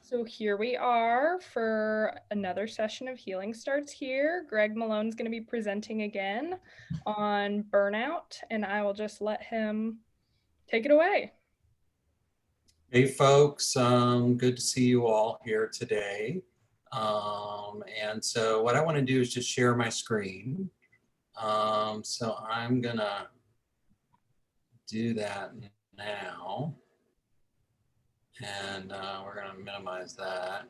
So here we are for another session of Healing Starts Here. Greg Malone's going to be presenting again on burnout, and I will just let him take it away. Hey folks, good to see you all here today. And so what I want to do is just share my screen. So I'm gonna do that now. And we're gonna minimize that.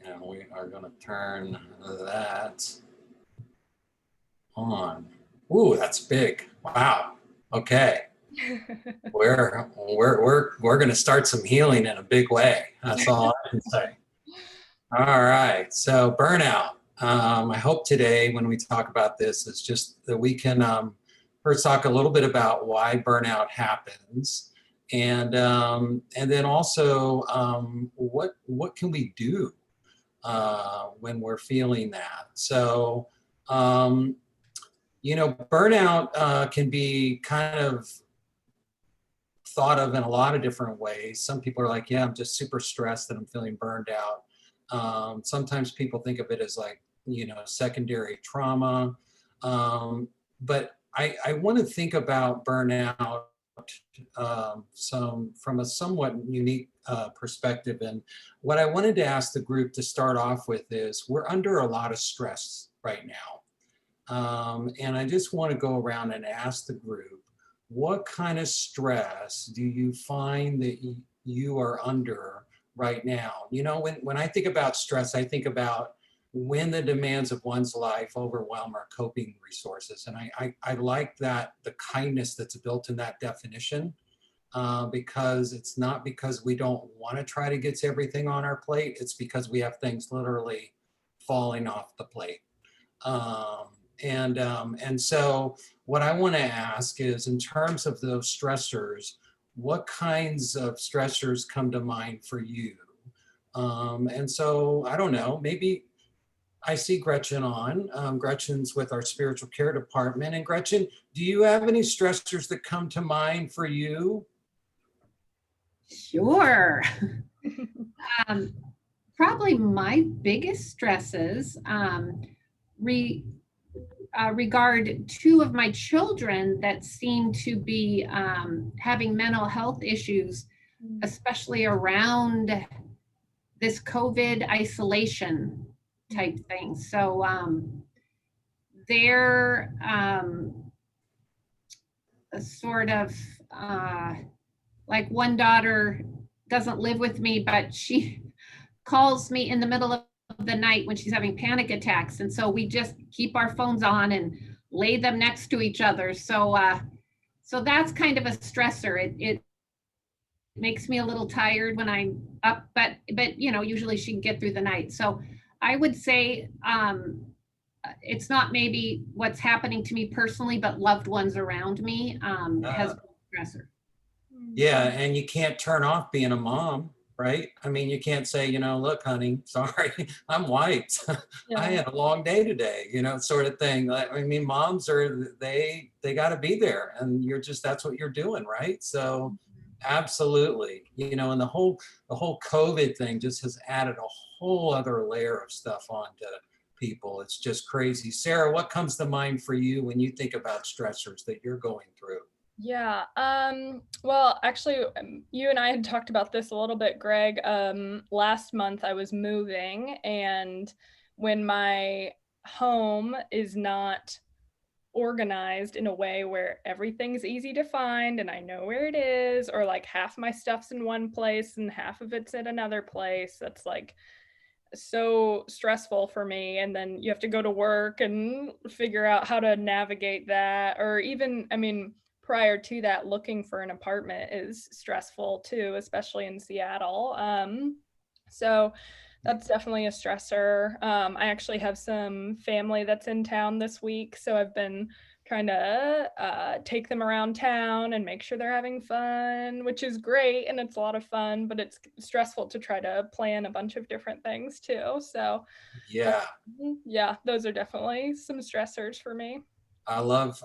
And we are gonna turn that on. Ooh, that's big. Wow. Okay. We're gonna start some healing in a big way. That's all I can say. All right, so burnout. I hope today when we talk about this is just that we can first talk a little bit about why burnout happens, and then also what can we do when we're feeling that. So burnout can be kind of thought of in a lot of different ways. Some people are like, yeah, I'm just super stressed and I'm feeling burned out. Sometimes people think of it as like, secondary trauma. But I want to think about burnout from a somewhat unique perspective. And what I wanted to ask the group to start off with is we're under a lot of stress right now. And I just want to go around and ask the group, what kind of stress do you find that you are under right now? When I think about stress, I think about when the demands of one's life overwhelm our coping resources. And I like that, the kindness that's built in that definition, because it's not because we don't want to try to get everything on our plate. It's because we have things literally falling off the plate. And so what I want to ask is, in terms of those stressors, what kinds of stressors come to mind for you? And so I don't know, maybe I see Gretchen on. Gretchen's with our spiritual care department. And Gretchen, do you have any stressors that come to mind for you? Sure. Probably my biggest stresses regard two of my children that seem to be having mental health issues, especially around this COVID isolation type thing. So they're a sort of like one daughter doesn't live with me, but she calls me in the middle of the night when she's having panic attacks. And so we just keep our phones on and lay them next to each other. So that's kind of a stressor. It makes me a little tired when I'm up, but usually she can get through the night. So I would say it's not maybe what's happening to me personally, but loved ones around me has been a stressor. Yeah, and you can't turn off being a mom, right? I mean, you can't say, look, honey, sorry, I'm white. I had a long day today, sort of thing. I mean, moms they got to be there, and that's what you're doing, right? So absolutely, and the whole COVID thing just has added a whole other layer of stuff onto people. It's just crazy. Sarah, what comes to mind for you when you think about stressors that you're going through? Yeah. Well, actually, you and I had talked about this a little bit, Greg. Last month I was moving, and when my home is not organized in a way where everything's easy to find and I know where it is, or like half my stuff's in one place and half of it's in another place, that's like so stressful for me. And then you have to go to work and figure out how to navigate that. Or even, prior to that, looking for an apartment is stressful too, especially in Seattle. So that's definitely a stressor. I actually have some family that's in town this week, so I've been trying to take them around town and make sure they're having fun, which is great, and it's a lot of fun, but it's stressful to try to plan a bunch of different things too. So yeah, those are definitely some stressors for me. I love,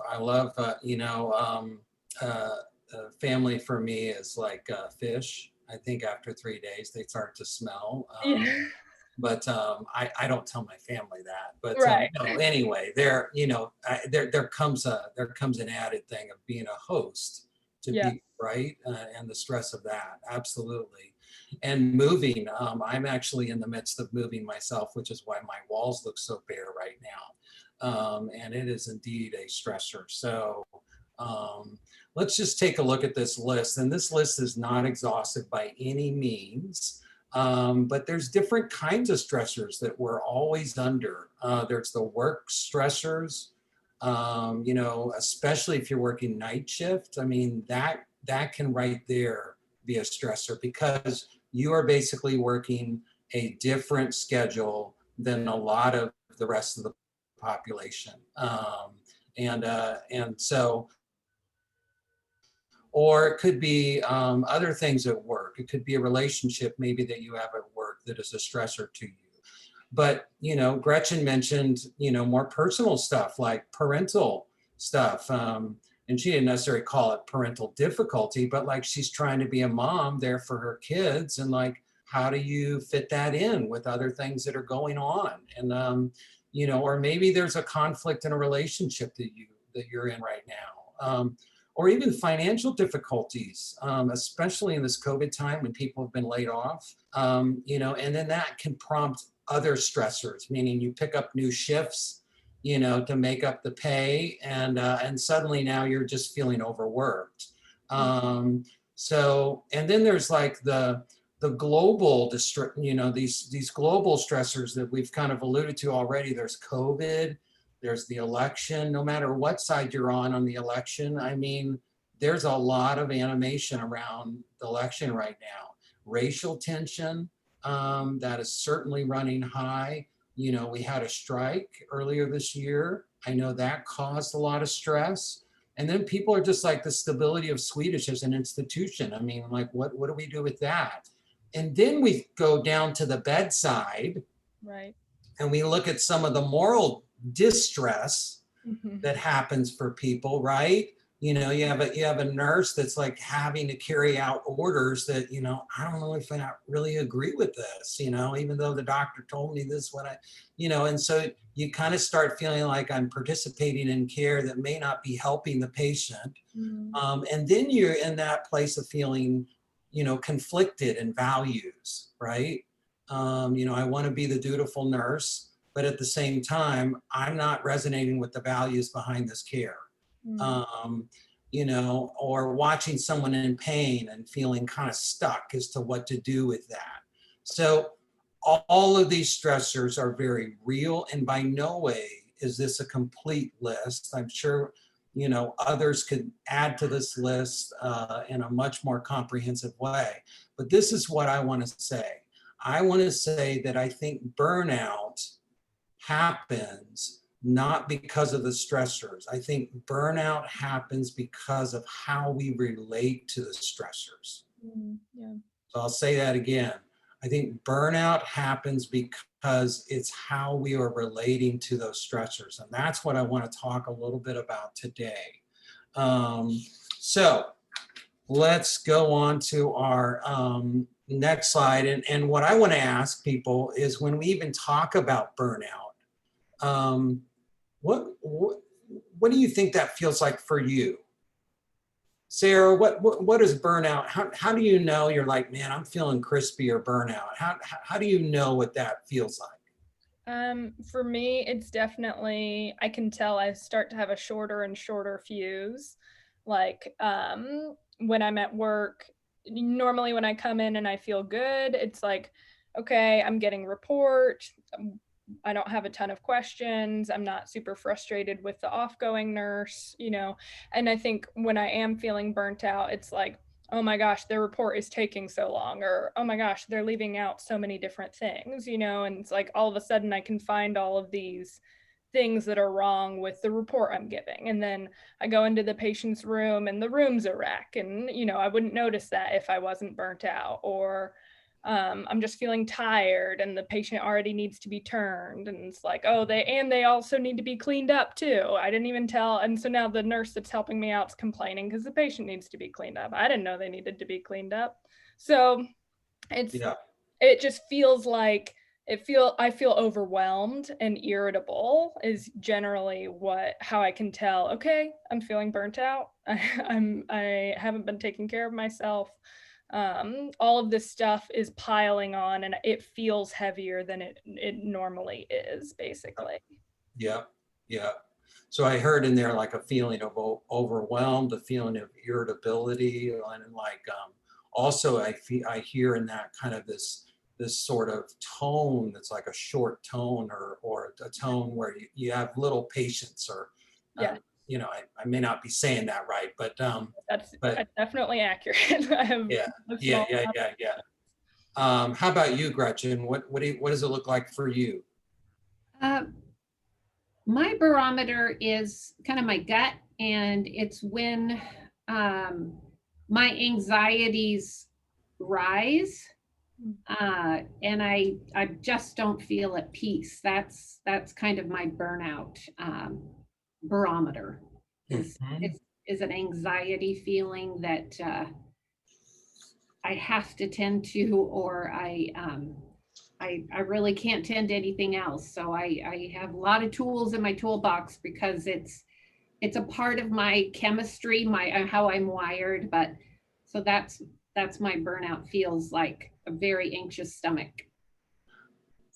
family for me is like fish. I think after 3 days, they start to smell. Yeah. But I don't tell my family that. But Right. no, anyway, there comes an added thing of being a host to Yeah. people, right? And the stress of that, absolutely. And moving, I'm actually in the midst of moving myself, which is why my walls look so bare right now. And it is indeed a stressor. So let's just take a look at this list. And this list is not exhaustive by any means. But there's different kinds of stressors that we're always under. There's the work stressors, especially if you're working night shift. I mean, that can right there be a stressor because you are basically working a different schedule than a lot of the rest of the population. And so or it could be other things at work. It could be a relationship maybe that you have at work that is a stressor to you. But, Gretchen mentioned, more personal stuff like parental stuff. And she didn't necessarily call it parental difficulty, but like she's trying to be a mom there for her kids. And like, how do you fit that in with other things that are going on? And, or maybe there's a conflict in a relationship that you're in right now. Or even financial difficulties, especially in this COVID time when people have been laid off, and then that can prompt other stressors, meaning you pick up new shifts, to make up the pay, and suddenly now you're just feeling overworked. So, and then there's like the global, these global stressors that we've kind of alluded to already. There's COVID. There's the election. No matter what side you're on the election, I mean, there's a lot of animation around the election right now. Racial tension, that is certainly running high. We had a strike earlier this year. I know that caused a lot of stress. And then people are just like the stability of Swedish as an institution. I mean, like, what do we do with that? And then we go down to the bedside. Right. And we look at some of the moral distress that happens for people, right? You have a nurse that's like having to carry out orders that, I don't know if I really agree with this, even though the doctor told me this, and so you kind of start feeling like I'm participating in care that may not be helping the patient. And then you're in that place of feeling, conflicted in values, right? I want to be the dutiful nurse, but at the same time, I'm not resonating with the values behind this care. Or watching someone in pain and feeling kind of stuck as to what to do with that. So all of these stressors are very real, and by no way is this a complete list. I'm sure, others could add to this list in a much more comprehensive way. But this is what I want to say. I want to say that I think burnout happens not because of the stressors. I think burnout happens because of how we relate to the stressors. Yeah. So I'll say that again. I think burnout happens because it's how we are relating to those stressors. And that's what I want to talk a little bit about today. So let's go on to our next slide. And what I want to ask people is, when we even talk about burnout, what do you think that feels like for you? Sarah, what is burnout? How do you know you're like, man, I'm feeling crispy or burnout? How do you know what that feels like? For me, it's definitely, I can tell I start to have a shorter and shorter fuse. Like, when I'm at work, normally when I come in and I feel good, it's like, okay, I'm getting report. I don't have a ton of questions. I'm not super frustrated with the offgoing nurse, and I think when I am feeling burnt out, it's like, oh my gosh, their report is taking so long, or oh my gosh, they're leaving out so many different things, and it's like all of a sudden I can find all of these things that are wrong with the report I'm giving. And then I go into the patient's room and the room's a wreck. And, I wouldn't notice that if I wasn't burnt out. Or I'm just feeling tired and the patient already needs to be turned. And it's like, oh, they also need to be cleaned up too. I didn't even tell. And so now the nurse that's helping me out is complaining because the patient needs to be cleaned up. I didn't know they needed to be cleaned up. So it's, Yeah. it just feels like I feel overwhelmed and irritable is generally how I can tell, okay, I'm feeling burnt out. I haven't been taking care of myself. All of this stuff is piling on and it feels heavier than it normally is, basically. Yeah. Yeah. So I heard in there like a feeling of overwhelmed, a feeling of irritability, and like also I hear in that kind of this sort of tone that's like a short tone, or a tone where you have little patience, or Yeah, you know, I may not be saying that right, that's but definitely accurate. I have yeah, a yeah, small yeah, amount. yeah, yeah. How about you, Gretchen? What does it look like for you? Uh, my barometer is kind of my gut, and it's when um, my anxieties rise, and I just don't feel at peace. That's kind of my burnout barometer. Is Mhm. is an anxiety feeling that I have to tend to, or I really can't tend to anything else. So I have a lot of tools in my toolbox because it's a part of my chemistry, my how I'm wired. But so that's my burnout feels like a very anxious stomach.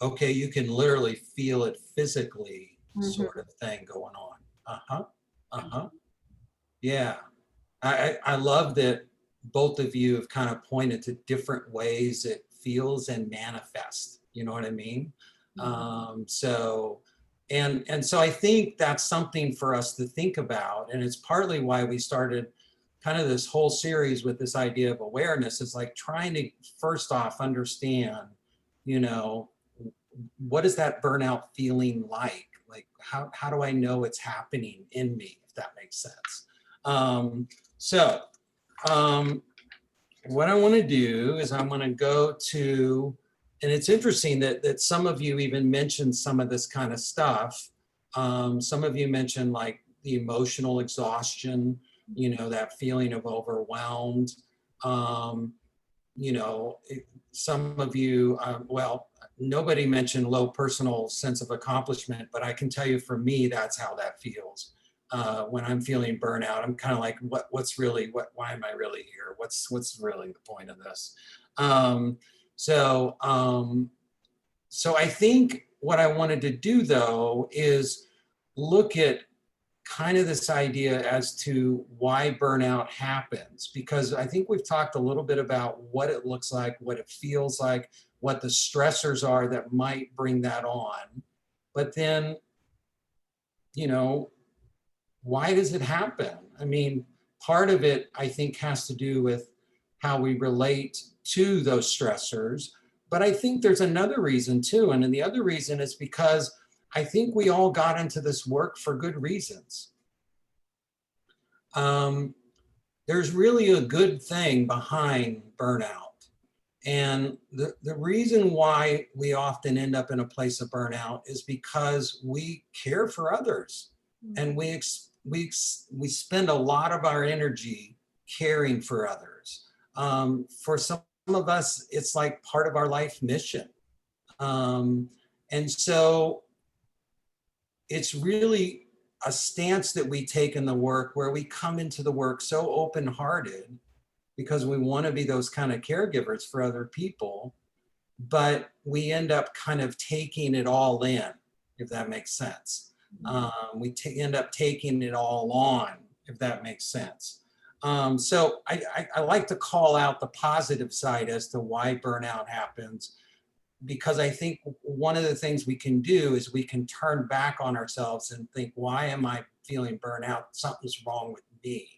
Okay, you can literally feel it physically, sort Mhm. of thing going on. Uh-huh. Uh-huh. Yeah. I love that both of you have kind of pointed to different ways it feels and manifests. You know what I mean? Mhm. So, and so I think that's something for us to think about, and it's partly why we started kind of this whole series with this idea of awareness. Is like trying to first off understand, you know, what is that burnout feeling like? Like how do I know it's happening in me, if that makes sense? Um, so um, what I want to do is I'm going to go to, and it's interesting that some of you even mentioned some of this kind of stuff. Some of you mentioned like the emotional exhaustion, you know, that feeling of overwhelmed. Um, you know, some of you, well, nobody mentioned low personal sense of accomplishment, but I can tell you for me, that's how that feels. When I'm feeling burnout, I'm kind of like, what's really, why am I really here? What's really the point of this? Um, so, um, so I think what I wanted to do though is look at kind of this idea as to why burnout happens, because I think we've talked a little bit about what it looks like, what it feels like, what the stressors are that might bring that on. But then, you know, why does it happen? I mean, part of it, I think, has to do with how we relate to those stressors. But I think there's another reason too. And then the other reason is because I think we all got into this work for good reasons. Um, there's really a good thing behind burnout. And the reason why we often end up in a place of burnout is because we care for others, and we spend a lot of our energy caring for others. For some of us, it's like part of our life mission. Um, and so it's really a stance that we take in the work where we come into the work so open hearted because we want to be those kind of caregivers for other people, but we end up kind of taking it all in, if that makes sense. End up taking it all on, if that makes sense. So I like to call out the positive side as to why burnout happens, because I think one of the things we can do is we can turn back on ourselves and think, why am I feeling burnout? Something's wrong with me,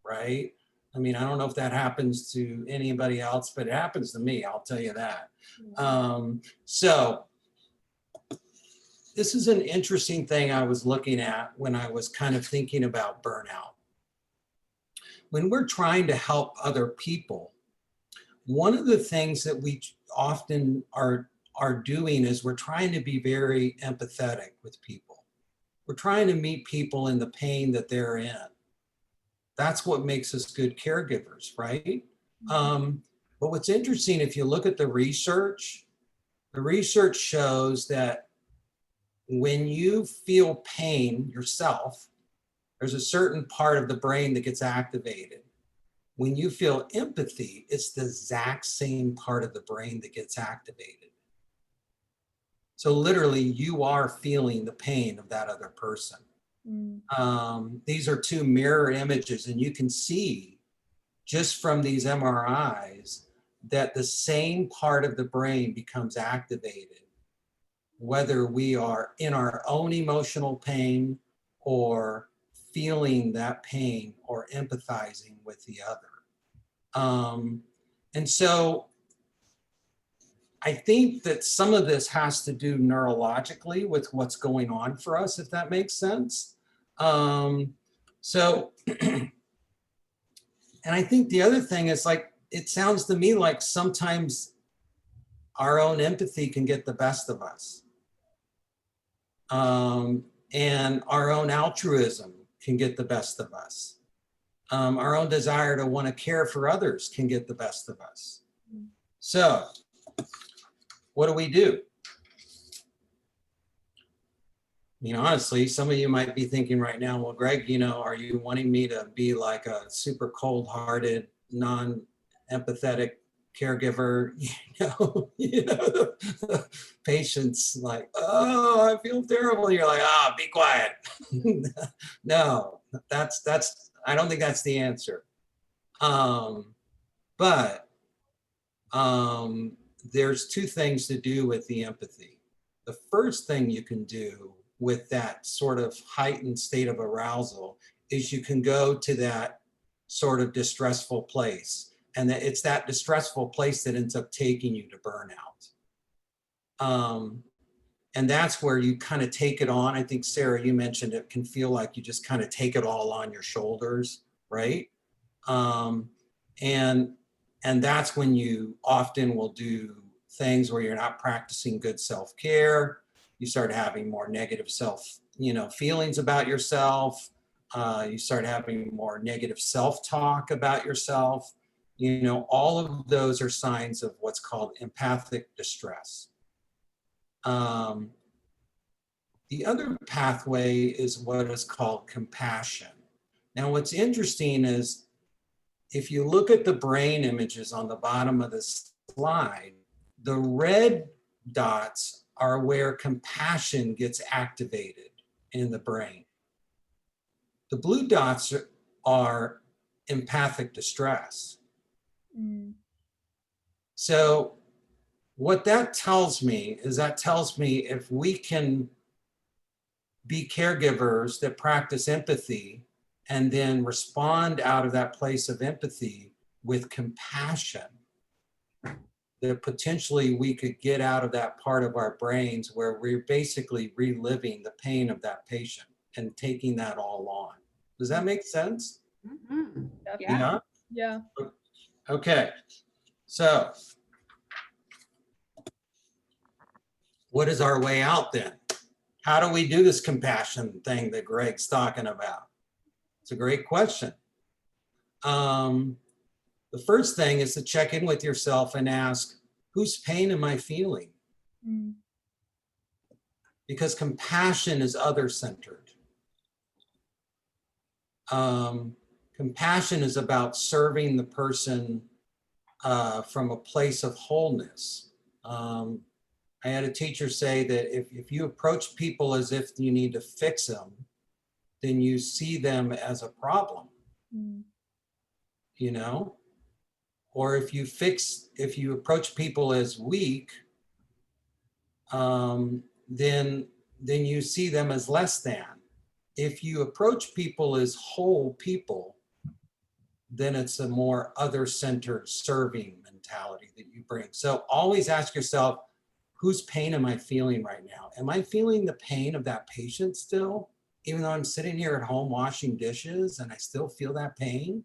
right? I mean, I don't know if that happens to anybody else, but it happens to me, I'll tell you that. So this is an interesting thing I was looking at when I was kind of thinking about burnout. When we're trying to help other people, one of the things that we often are doing is we're trying to be very empathetic with people. We're trying to meet people in the pain that they're in. That's what makes us good caregivers, right? Um, But what's interesting, if you look at the research shows that when you feel pain yourself, there's a certain part of the brain that gets activated. When you feel empathy, it's the exact same part of the brain that gets activated. So literally, you are feeling the pain of that other person. These are two mirror images, and you can see just from these MRIs that the same part of the brain becomes activated, whether we are in our own emotional pain or feeling that pain or empathizing with the other. And so I think that some of this has to do neurologically with what's going on for us, if that makes sense. So, and I think the other thing is, like, it sounds to me like sometimes our own empathy can get the best of us. And our own altruism can get the best of us. Our own desire to want to care for others can get the best of us. So, what do? You know, honestly, some of you might be thinking right now, well, Greg, you know, are you wanting me to be like a super cold-hearted, non-empathetic caregiver? The patient's like, oh, I feel terrible. You're like, ah, be quiet. No, I don't think that's the answer. But there's two things to do with the empathy. The first thing you can do with that sort of heightened state of arousal is you can go to that sort of distressful place. And that it's that distressful place that ends up taking you to burnout. And that's where you kind of take it on. I think, Sarah, you mentioned it can feel like you just kind of take it all on your shoulders, right? And that's when you often will do things where you're not practicing good self-care. You start having more negative feelings about yourself. You start having more negative self-talk about yourself. You know, all of those are signs of what's called empathic distress. The other pathway is what is called compassion. Now, what's interesting is if you look at the brain images on the bottom of the slide, the red dots are where compassion gets activated in the brain. The blue dots are empathic distress. So what that tells me is if we can be caregivers that practice empathy and then respond out of that place of empathy with compassion, that potentially we could get out of that part of our brains where we're basically reliving the pain of that patient and taking that all on. Does that make sense? Mm-hmm. Yeah. Yeah. Okay. So what is our way out then? How do we do this compassion thing that Greg's talking about? It's a great question. The first thing is to check in with yourself and ask, whose pain am I feeling? Because compassion is other-centered. Compassion is about serving the person from a place of wholeness. I had a teacher say that if you approach people as if you need to fix them, then you see them as a problem, you know? Or if you approach people as weak, then you see them as less than. If you approach people as whole people, then it's a more other-centered serving mentality that you bring. So always ask yourself, whose pain am I feeling right now? Am I feeling the pain of that patient still? Even though I'm sitting here at home washing dishes and I still feel that pain?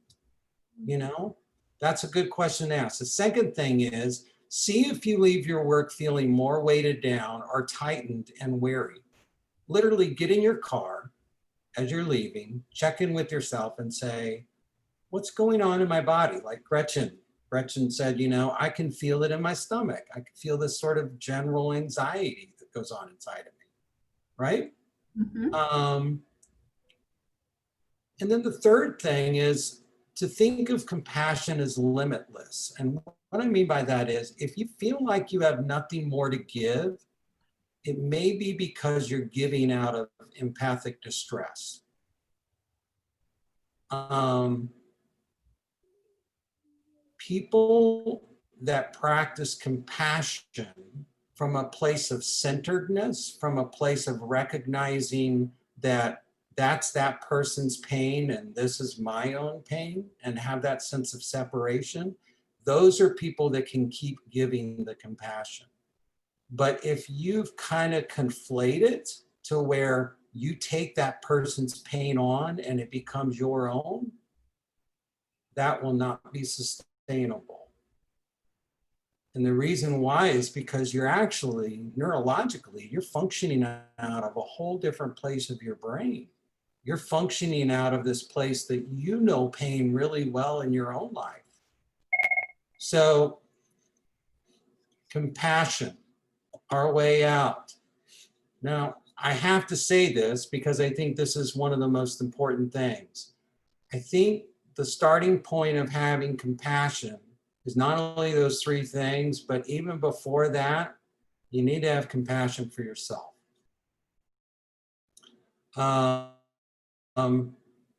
You know, that's a good question to ask. The second thing is, see if you leave your work feeling more weighted down or tightened and weary. Literally get in your car as you're leaving, check in with yourself and say, what's going on in my body? Like Gretchen Gretchen said, you know, I can feel it in my stomach. I can feel this sort of general anxiety that goes on inside of me, right? Mhm. And then the third thing is to think of compassion as limitless. And what I mean by that is if you feel like you have nothing more to give, it may be because you're giving out of empathic distress. People that practice compassion from a place of centeredness, from a place of recognizing that that's that person's pain and this is my own pain, and have that sense of separation, those are people that can keep giving the compassion. But if you've kind of conflated to where you take that person's pain on and it becomes your own, that will not be sustainable. And the reason why is because you're actually neurologically, you're functioning out of a whole different place of your brain. You're functioning out of this place that you know pain really well in your own life. So compassion, our way out. Now, I have to say this because I think this is one of the most important things. I think the starting point of having compassion is not only those three things, but even before that, you need to have compassion for yourself.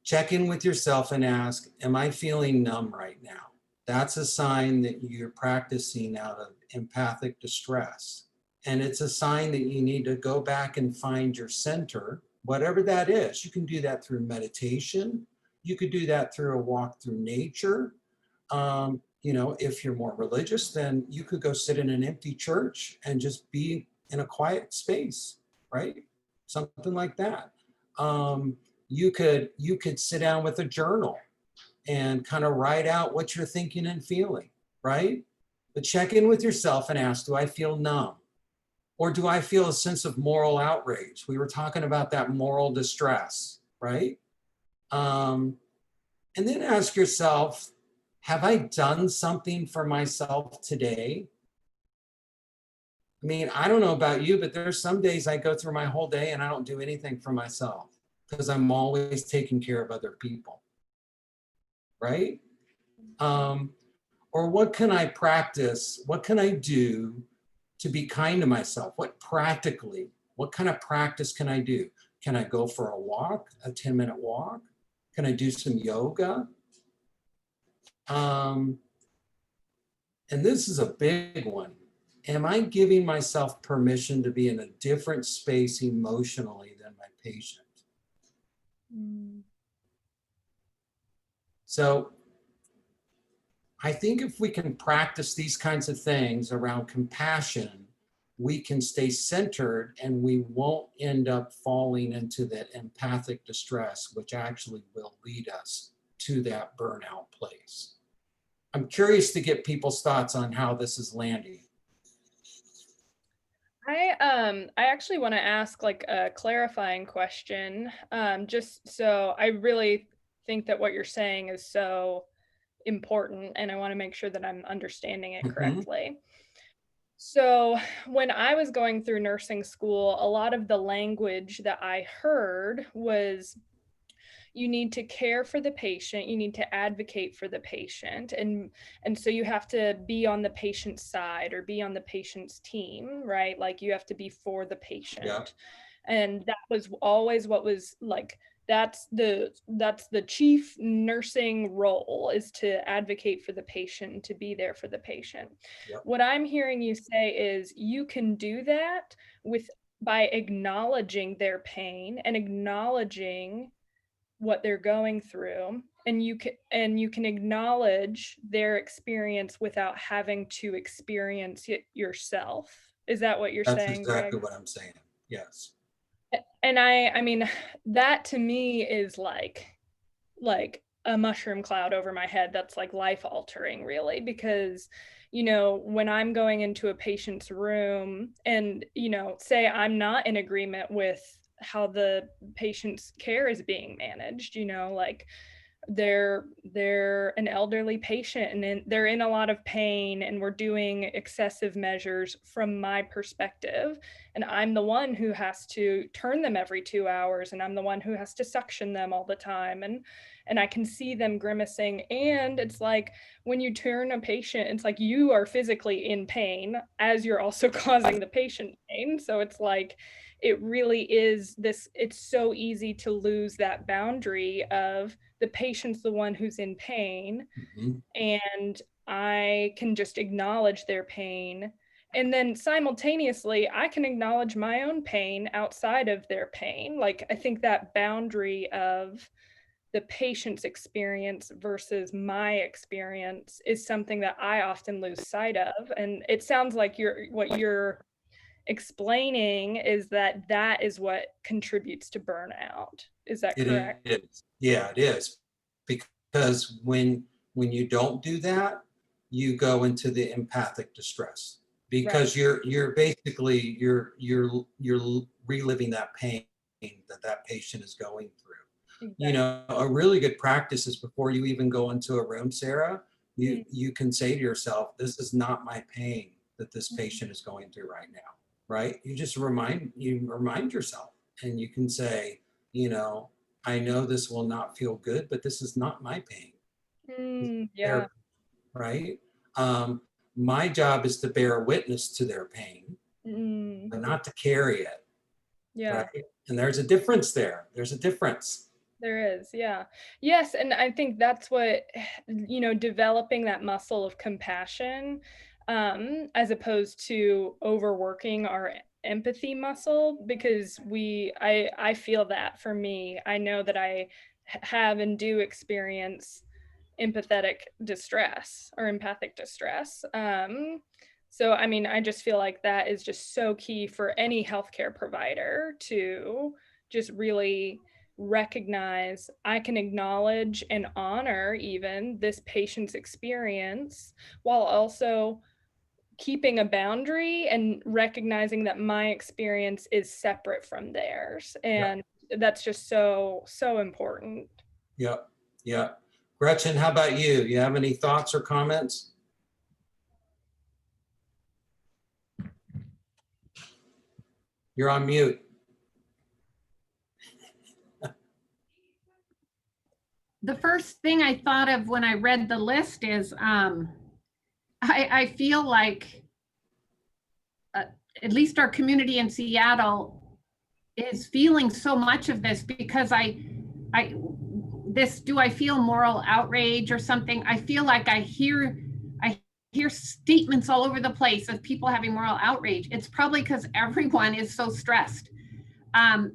Check in with yourself and ask, am I feeling numb right now? That's a sign that you're practicing out of empathic distress. And it's a sign that you need to go back and find your center, whatever that is. You can do that through meditation. You could do that through a walk through nature. You know, if you're more religious, then you could go sit in an empty church and just be in a quiet space, right? Something like that. You could sit down with a journal and kind of write out what you're thinking and feeling, right? But check in with yourself and ask, do I feel numb? Or do I feel a sense of moral outrage? We were talking about that moral distress, right? And then ask yourself, have I done something for myself today? I mean, I don't know about you, but there's some days I go through my whole day and I don't do anything for myself because I'm always taking care of other people, right? Or what can I practice? What can I do to be kind to myself? What kind of practice can I do? Can I go for a walk, a 10-minute walk? Can I do some yoga? And this is a big one. Am I giving myself permission to be in a different space emotionally than my patient? So I think if we can practice these kinds of things around compassion, we can stay centered and we won't end up falling into that empathic distress, which actually will lead us to that burnout place. I'm curious to get people's thoughts on how this is landing. I actually want to ask like a clarifying question. Just so I really think that what you're saying is so important, and I want to make sure that I'm understanding it correctly. So when I was going through nursing school, a lot of the language that I heard was you need to care for the patient, you need to advocate for the patient, and so you have to be on the patient's side or be on the patient's team, right? Like you have to be for the patient. Yeah. And that was always what was like, that's the chief nursing role, is to advocate for the patient and to be there for the patient. Yep. What I'm hearing you say is you can do that with by acknowledging their pain and acknowledging what they're going through, and you can acknowledge their experience without having to experience it yourself. Is that what you're That's saying, exactly Greg? what I'm saying. Yes. And I mean, that to me is like a mushroom cloud over my head that's like life altering, really, because when I'm going into a patient's room and say I'm not in agreement with how the patient's care is being managed, like they're an elderly patient and they're in a lot of pain and we're doing excessive measures from my perspective, and I'm the one who has to turn them every 2 hours, and I'm the one who has to suction them all the time, and I can see them grimacing. And it's like when you turn a patient, it's like you are physically in pain as you're also causing the patient pain. So it's like it really is this, it's so easy to lose that boundary of the patient's the one who's in pain, Mhm. and I can just acknowledge their pain. And then simultaneously, I can acknowledge my own pain outside of their pain. Like, I think that boundary of the patient's experience versus my experience is something that I often lose sight of. And it sounds like what you're explaining is that that is what contributes to burnout. Is that It correct? is. Yeah, it is. Because when you don't do that, you go into the empathic distress Right. because you're basically you're reliving that pain that that patient is going through. You Exactly. know, a really good practice is before you even go into a room, Sarah, Mhm. you can say to yourself, this is not my pain that this Mhm. patient is going through right now, right? You just remind yourself, and you can say, you know, I know this will not feel good, but this is not my pain. This is Yeah. their, right? Um, my job is to bear witness to their pain, Mm. but not to carry it, right? Yeah. And there's a difference there. There's a difference. There is, yeah. Yes, and I think that's what, developing that muscle of compassion, as opposed to overworking our empathy muscle, because I feel that for me, I know that I have and do experience empathetic distress or empathic distress. So I mean, I just feel like that is just so key for any healthcare provider to just really recognize, I can acknowledge and honor even this patient's experience while also keeping a boundary and recognizing that my experience is separate from theirs. Yeah, And that's just so important. yeah, yeah. Gretchen, how about you? You have any thoughts or comments? You're on mute. The first thing I thought of when I read the list is I feel like uh, at least our community in Seattle is feeling so much of this because I this do I feel moral outrage or something? I feel like I hear statements all over the place of people having moral outrage. It's probably because everyone is so stressed.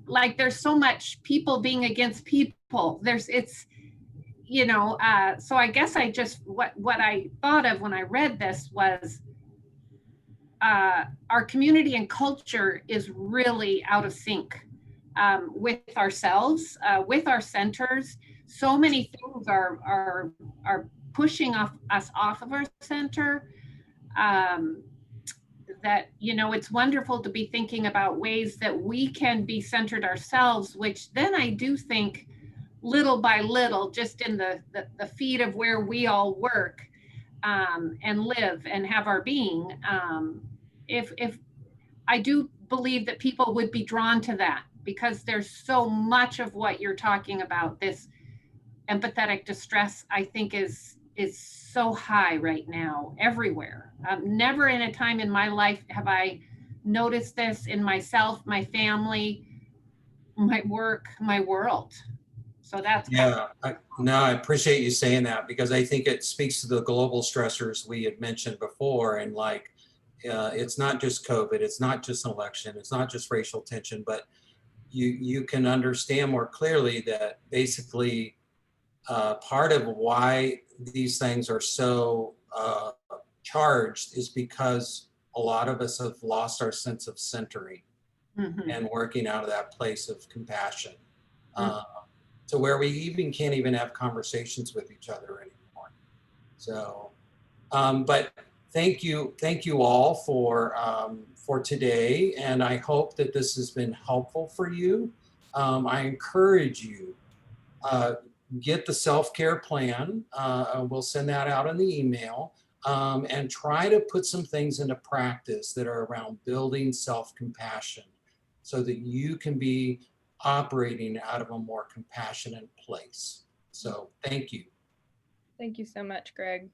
Like there's so much people being against people. It's so I guess I just what I thought of when I read this was our community and culture is really out of sync with ourselves, with our centers. So many things are pushing us off of our center. Um, that it's wonderful to be thinking about ways that we can be centered ourselves, which then I do think little by little, just in the feet of where we all work and live and have our being. If I do believe that people would be drawn to that because there's so much of what you're talking about. This empathetic distress, I think, is so high right now everywhere. Never in a time in my life have I noticed this in myself, my family, my work, my world. So that's kind Yeah, no, I appreciate you saying that because I think it speaks to the global stressors we had mentioned before. And like, it's not just COVID, it's not just an election, it's not just racial tension, but you can understand more clearly that basically part of why these things are so charged is because a lot of us have lost our sense of centering of, mhm, and working out of that place of compassion. mhm. Uh, to where we even can't even have conversations with each other anymore. So, but thank you all for today, and I hope that this has been helpful for you. I encourage you. Uh, get the self-care plan. We'll send that out in the email, and try to put some things into practice that are around building self-compassion so that you can be operating out of a more compassionate place. So thank you. Thank you so much, Greg.